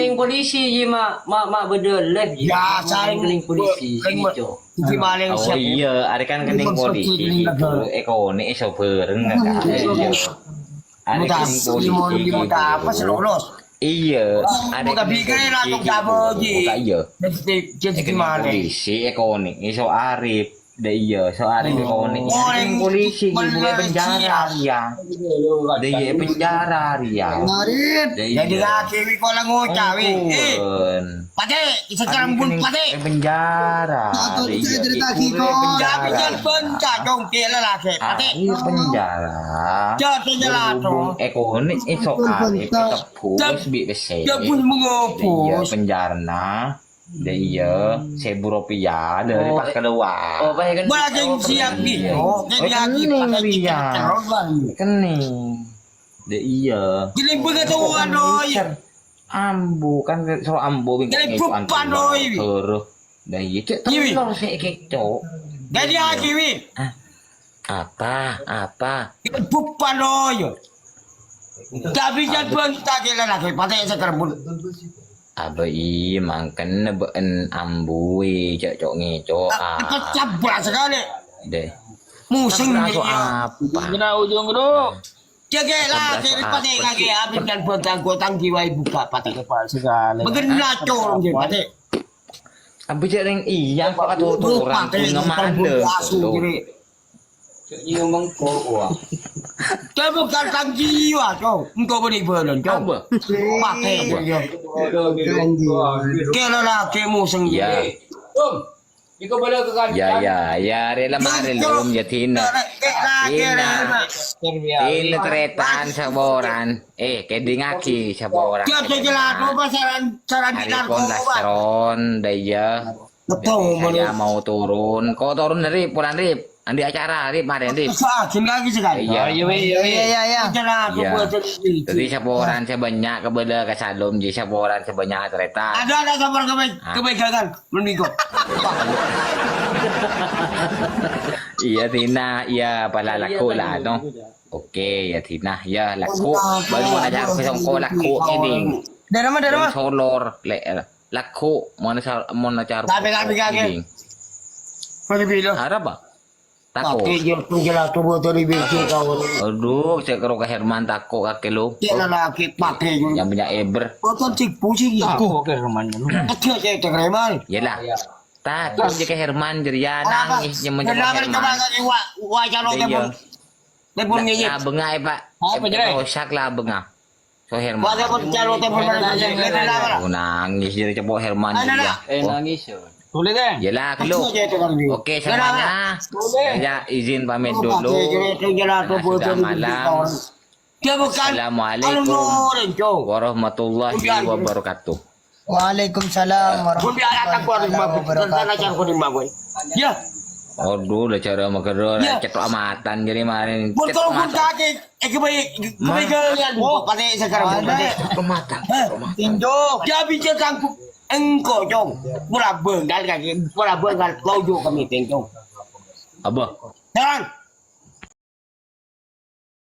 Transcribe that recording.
keling polisi je mak berdeleh je. Ya, saya keling polisi gitu. Di maling Oh siap. iya, ada kan kening polisi itu ekonik sopir enggak kan? Ada Mudah, kening polisi mudah apa sih lolos? Iya, ada Bukan bikin lah tuh kabel ji. Bukan iya. Jadi Kening gimana? polisi ekonik iso Arif. Dah iya, so Arif ekonik. Kening polisi di penjara ya. Dah iya penjara ya. Ngarit. Jadi kaki wi kau lah ngocah wi. Pate, sekarang pun pate. Penjara. Jadi kan pencak dong kela lah ke. Pate. Iya penjara. Jadi jelas tuh. Ekonik iso Arif ketepus bi besi. Dia pun Iya mengopus. penjara nah. Dah iya, 1.000 rupiah dari pas keluar. Oh, baik kan. Bagi siap ni. Oh, jadi lagi pakai kita terus bang. Kening. Dah iya. Jadi pengetahuan doi. Ambu kan so ambu Jadi pupan doi. Terus. Dah iya cek Iwi. telur sih kecok. Jadi lagi wi. Apa? Jadi pupan doi. Tapi jangan tak kela lagi. Pate sekarang pun. Abai mangken nebeen ambui cok ngecok Kecabrak sekali. deh. Musing Terasa dia. apa? Kena ujung dulu. Jaga lah, kiri pate kaki habis dan potang kotang jiwa buka pate kepala sekali. Begena corong je pate. Abi cek ring iya kok atuh orang ngemande. Ini ngomong kok. Dia bukan tang jiwa cong. Engkau beri belon cong. Apa? Pate je. Kela lah ke musing Ya. Ikaw bala ka kan. Ya rela marilum ya Tina. Tina tretan saboran. Kedingaki saboran. Dia jelas apa saran Hari kita pun lasteron daya. Betul Saya mau turun. Kau turun dari pulang Rip. Andi acara Rip ada Rip. Sakin lagi sekali. Iya. Jelas Iya. buat Jadi saboran sebanyak kepada kasalum jadi saboran sebanyak tretan. ada kabar kebaikan mendikot. Iya Tina, iya pala laku lah no. Oke ya Tina, ya laku. Baru mau ajar pesongko laku ini. Dari mana? Solor laku mau ajar. Tapi kaki. Pada bilang. Ada apa? Tako. Pakai je penjelas tubuh tadi besi kau. Aduh, saya karo ke Herman tako kaki lu. Dia lelaki pakai je. Yang punya eber. Potong cik pusing ya. Aku ke rumahnya. Kecil saya terima. Yalah. Tak, dia ke Herman jadi ya nangis yang mencoba Herman. Coba kaki wajah lo tepun. Tepun ngiyip. Lah bengai Pak. Apa jadi? Rosak lah benga. So Herman. Wajah pun calo tepun aja. Aku nangis jadi coba Herman dia. Nangis. Boleh kan? Yalah lu. Oke semuanya. Saya izin pamit dulu. Sudah malam. Dia bukan. Assalamualaikum warahmatullahi wabarakatuh. Waalaikumsalam warahmatullahi wabarakatuh. Ya. Aduh, udah cara makan Ya. cetok amatan jadi kemarin. Betul pun kaki. Kebaikan. Oh, pakai sekarang. Kemata. Tinjau. Dia bicara tangkup. Engkau jong. Pura bengal kaki. Pura bengal. Kau juga kami tinjau. Abah. Jangan.